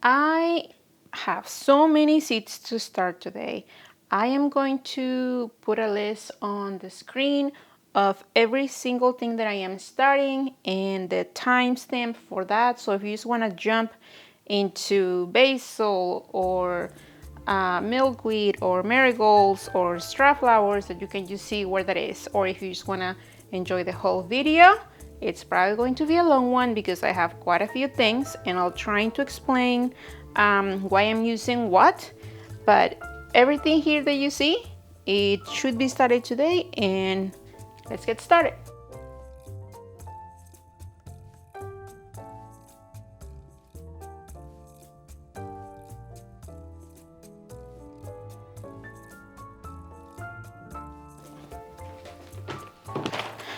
I have so many seeds to start today. I am going to put a list on the screen of every single thing that I am starting and the timestamp for that. So if you just want to jump into Basil or Milkweed or Marigolds or Strawflowers, that you can just see where that is. Or if you just want to enjoy the whole video, it's probably going to be a long one because I have quite a few things and I'll try to explain why I'm using what. But everything here that you see, it should be started today, and let's get started.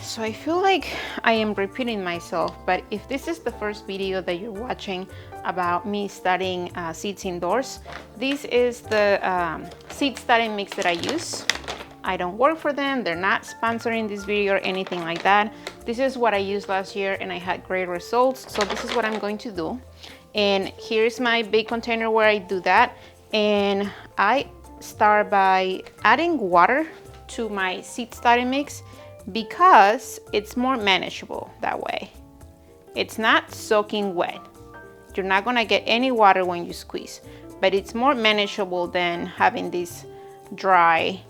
So I feel like I am repeating myself, but if this is the first video that you're watching about me starting seeds indoors, this is the seed starting mix that I use. I don't work for them, they're not sponsoring this video or anything like that. This is what I used last year and I had great results, so this is what I'm going to do. And here's my big container where I do that. And I start by adding water to my seed starting mix because it's more manageable that way. It's not soaking wet. You're not gonna get any water when you squeeze, but it's more manageable than having this dry,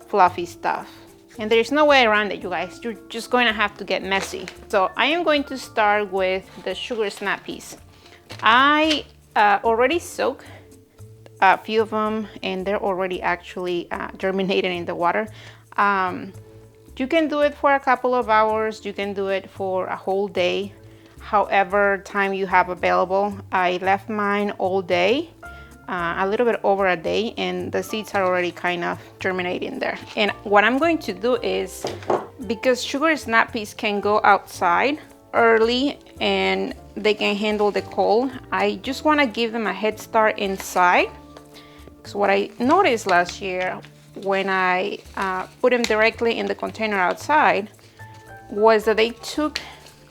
fluffy stuff. And there's no way around it, you guys. You're just going to have to get messy. So I am going to start with the sugar Snappies. I already soaked a few of them and they're already actually germinated in the water. You can do it for a couple of hours, you can do it for a whole day, however time you have available. I left mine all day, a little bit over a day, and the seeds are already kind of germinating there. And what I'm going to do is, because sugar Snappies can go outside early and they can handle the cold, I just want to give them a head start inside. Because what I noticed last year when I put them directly in the container outside was that they took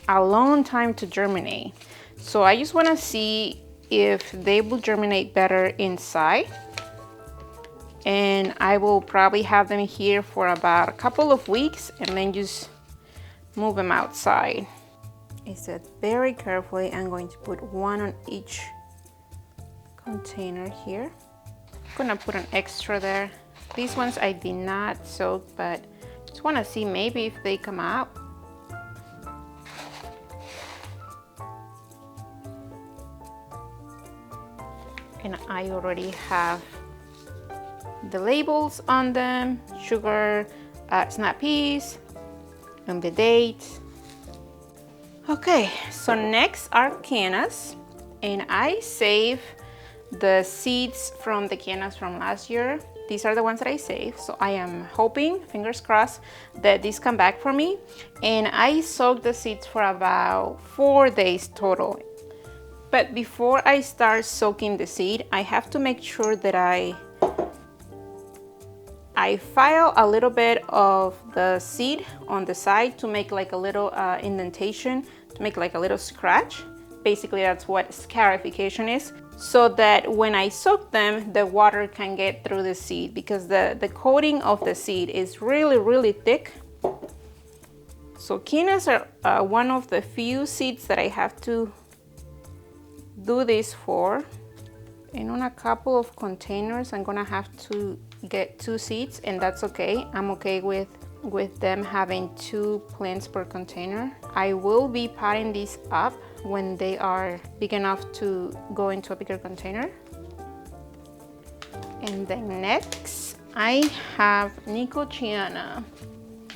a long time to germinate. So I just want to see if they will germinate better inside, and I will probably have them here for about a couple of weeks and then just move them outside. I said very carefully I'm going to put one on each container here. I'm gonna put an extra there. These ones I did not soak, but just want to see maybe if they come out. And I already have the labels on them, sugar Snappies, and the date. Okay, so next are Cannas, and I save the seeds from the Cannas from last year. These are the ones that I saved, so I am hoping, fingers crossed, that these come back for me. And I soaked the seeds for about 4 days total. But before I start soaking the seed, I have to make sure that I file a little bit of the seed on the side to make like a little indentation, to make like a little scratch. Basically, that's what scarification is, so that when I soak them, the water can get through the seed, because the coating of the seed is really, really thick. So Cannas are one of the few seeds that I have to do this for. And on a couple of containers, I'm gonna have to get 2 seeds, and that's okay. I'm okay with them having 2 plants per container. I will be potting these up when they are big enough to go into a bigger container. And then next I have Nicotiana.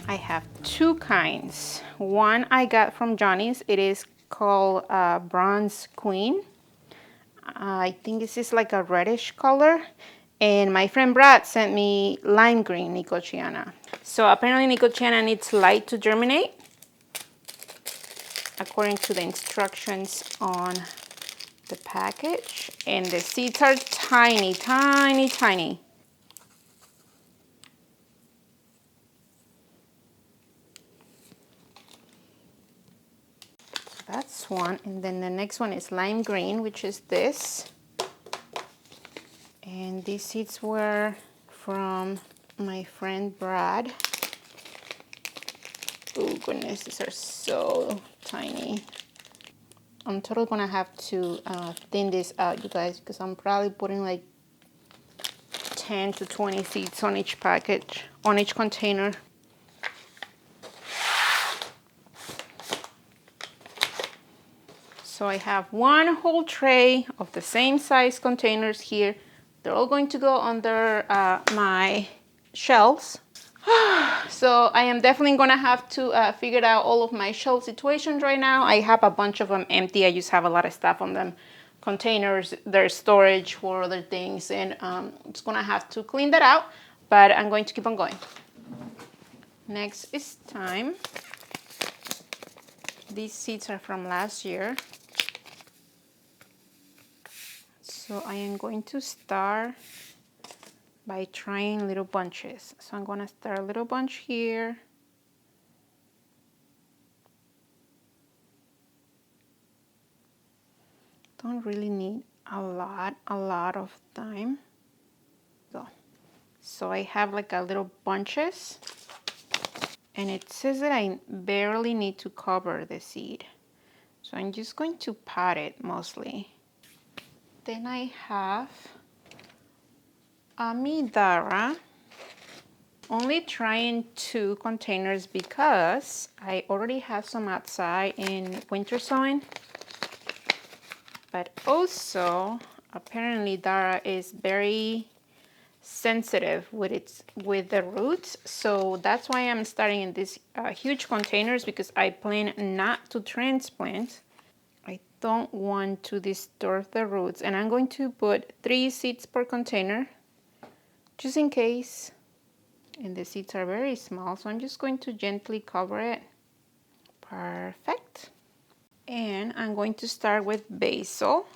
I have 2 kinds. One I got from Johnny's. It is called Bronze Queen. I think this is like a reddish color. And my friend Brad sent me lime green Nicotiana. So apparently Nicotiana needs light to germinate, according to the instructions on the package. And the seeds are tiny, tiny, tiny. So that's one. And then the next one is lime green, which is this. And these seeds were from my friend Brad. Oh goodness, these are so tiny. I'm totally gonna have to thin this out, you guys, because I'm probably putting like 10 to 20 seeds on each package, on each container. So I have one whole tray of the same size containers here. They're all going to go under my shelves. So I am definitely gonna have to figure out all of my shelf situations right now. I have a bunch of them empty. I just have a lot of stuff on them. Containers, there's storage for other things, and I'm just gonna have to clean that out, but I'm going to keep on going. Next is thyme. These seeds are from last year. So I am going to start by trying little bunches. So I'm gonna start a little bunch here. Don't really need a lot of thyme. So I have like a little bunches, and it says that I barely need to cover the seed. So I'm just going to pot it mostly. Then I have a Dara. Only trying 2 containers because I already have some outside in winter sowing. But also, apparently Dara is very sensitive with the roots, so that's why I'm starting in these huge containers, because I plan not to transplant. I don't want to disturb the roots, and I'm going to put 3 seeds per container just in case. And the seeds are very small, so I'm just going to gently cover it. Perfect. And I'm going to start with basil.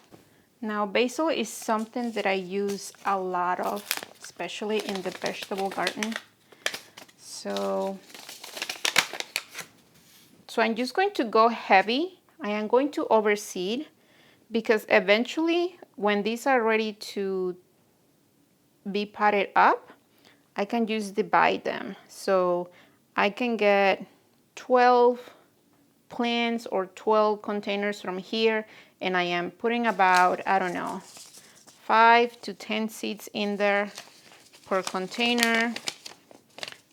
Now, basil is something that I use a lot of, especially in the vegetable garden. So I'm just going to go heavy. I am going to overseed, because eventually when these are ready to be potted up, I can just divide them. So I can get 12 plants or 12 containers from here, and I am putting about, I don't know, 5 to 10 seeds in there per container.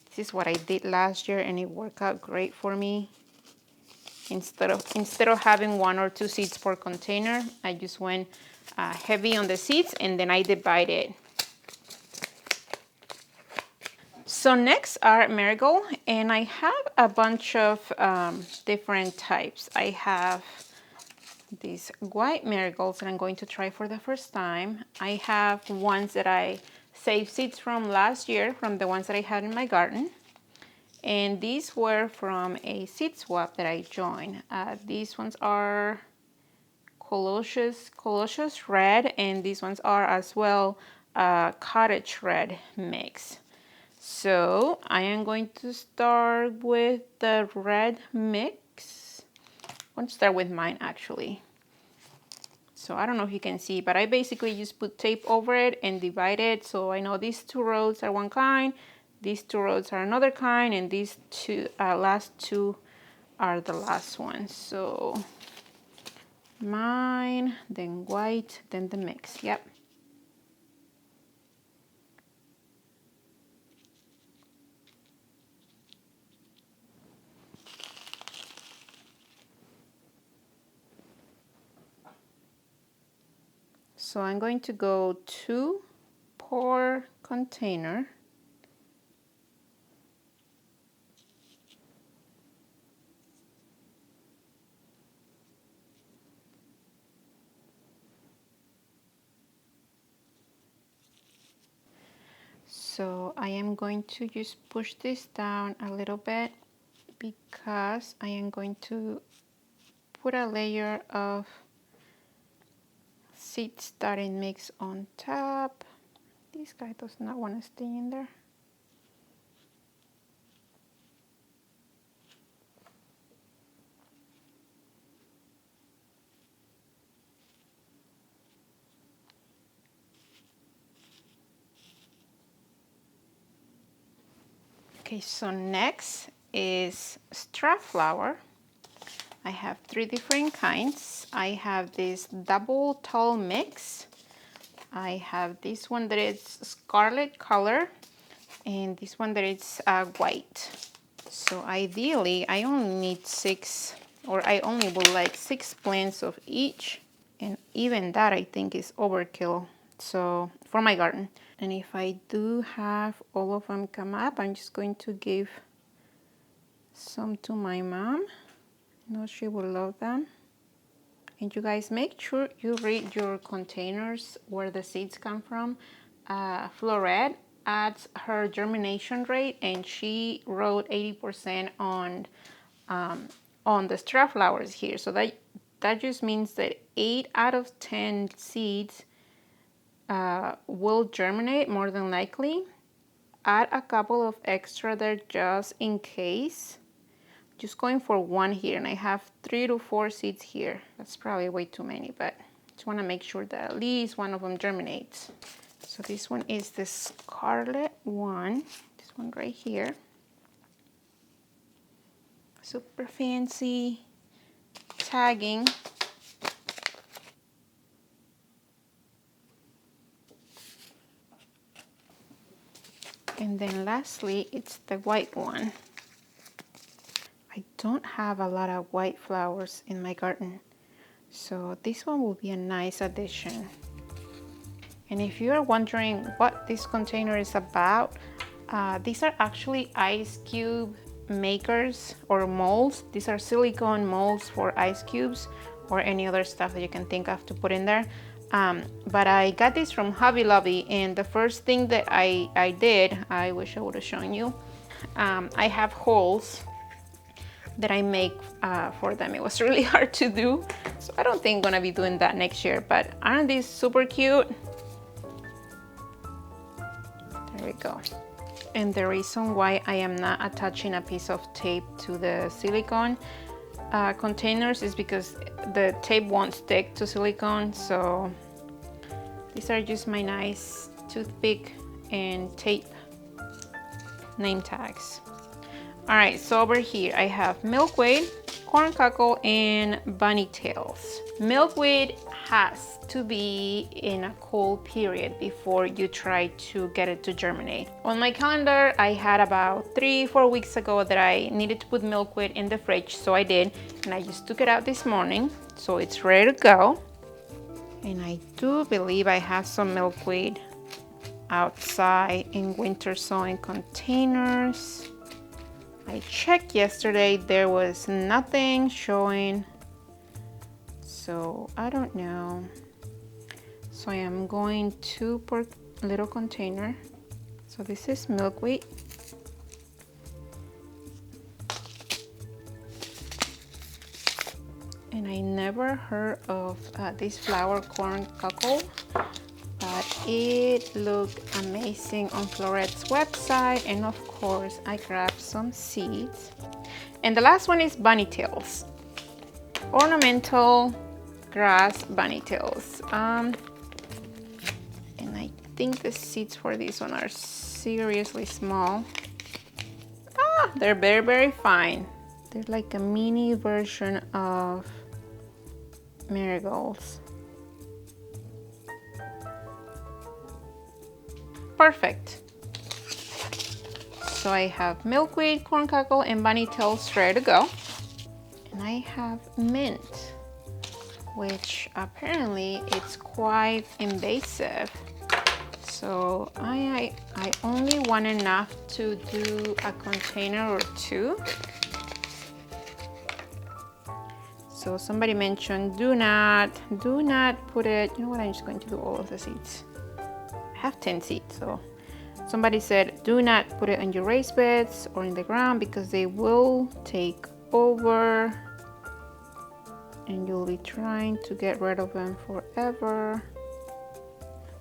This is what I did last year, and it worked out great for me. Instead of having 1 or 2 seeds per container, I just went heavy on the seeds, and then I divided. So next are marigold, and I have a bunch of different types. I have these white marigolds that I'm going to try for the first time. I have ones that I saved seeds from last year, from the ones that I had in my garden. And these were from a seed swap that I joined. These ones are Colossus Red, and these ones are as well Cottage Red mix. So I am going to start with the red mix. I'm going to start with mine actually. So I don't know if you can see, but I basically just put tape over it and divide it. So I know these 2 rows are one kind, these 2 rows are another kind, and these last 2 are the last ones. So mine, then white, then the mix. Yep. So I'm going to go 2 per container. So I am going to just push this down a little bit, because I am going to put a layer of seed starting mix on top. This guy does not want to stay in there. Okay, so next is Strawflower. I have 3 different kinds. I have this double tall mix. I have this one that is scarlet color, and this one that is white. So ideally, I only need 6, or I only would like 6 plants of each. And even that I think is overkill, so for my garden. And if I do have all of them come up, I'm just going to give some to my mom. I know she will love them. And you guys, make sure you read your containers where the seeds come from. Florette adds her germination rate, and she wrote 80% on the Strawflowers here. So that just means that 8 out of 10 seeds will germinate more than likely. Add a couple of extra there just in case. Just going for 1 here, and I have 3 to 4 seeds here. That's probably way too many, but just want to make sure that at least one of them germinates. So this one is the scarlet one, this one right here. Super fancy tagging. And then lastly, it's the white one. I don't have a lot of white flowers in my garden, so this one will be a nice addition. And if you are wondering what this container is about, these are actually ice cube makers or molds. These are silicone molds for ice cubes or any other stuff that you can think of to put in there. But I got this from Hobby Lobby, and the first thing that I did, I wish I would have shown you, I have holes that I make for them. It was really hard to do, so I don't think I'm gonna be doing that next year, but aren't these super cute? There we go. And the reason why I am not attaching a piece of tape to the silicone containers is because the tape won't stick to silicone. So these are just my nice toothpick and tape name tags. All right, so over here I have milkweed, corn cockle, and bunny tails. Milkweed has to be in a cold period before you try to get it to germinate. On my calendar, I had about 3-4 weeks ago that I needed to put milkweed in the fridge, so I did, and I just took it out this morning, so it's ready to go. And I do believe I have some milkweed outside in winter sowing containers. I checked yesterday, there was nothing showing, so I don't know. So I am going to per little container. So this is milkweed. And I never heard of this flower corn cockle, but it looked amazing on Florette's website, and of course I grabbed some seeds. And the last one is bunny tails, ornamental grass bunny tails. And I think the seeds for this one are seriously small. They're very, very fine. They're like a mini version of marigolds. Perfect. So I have milkweed, corn cockle, and bunny tails ready to go. And I have mint, which apparently it's quite invasive. So I only want enough to do a container or 2. So somebody mentioned do not put it, you know what, I'm just going to do all of the seeds. I have 10 seeds, so somebody said do not put it on your raised beds or in the ground because they will take over and you'll be trying to get rid of them forever.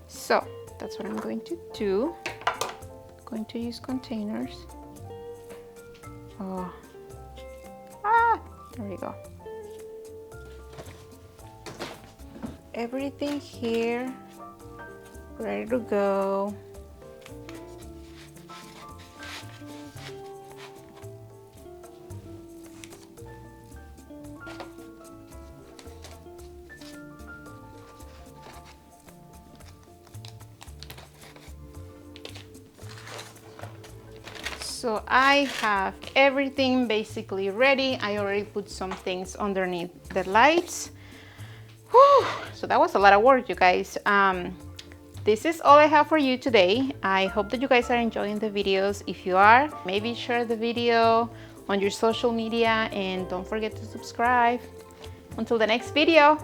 So that's what I'm going to do. I'm going to use containers. There we go. Everything here ready to go. So I have everything basically ready. I already put some things underneath the lights. Whew. So that was a lot of work, you guys. This is all I have for you today. I hope that you guys are enjoying the videos. If you are, maybe share the video on your social media and don't forget to subscribe. Until the next video.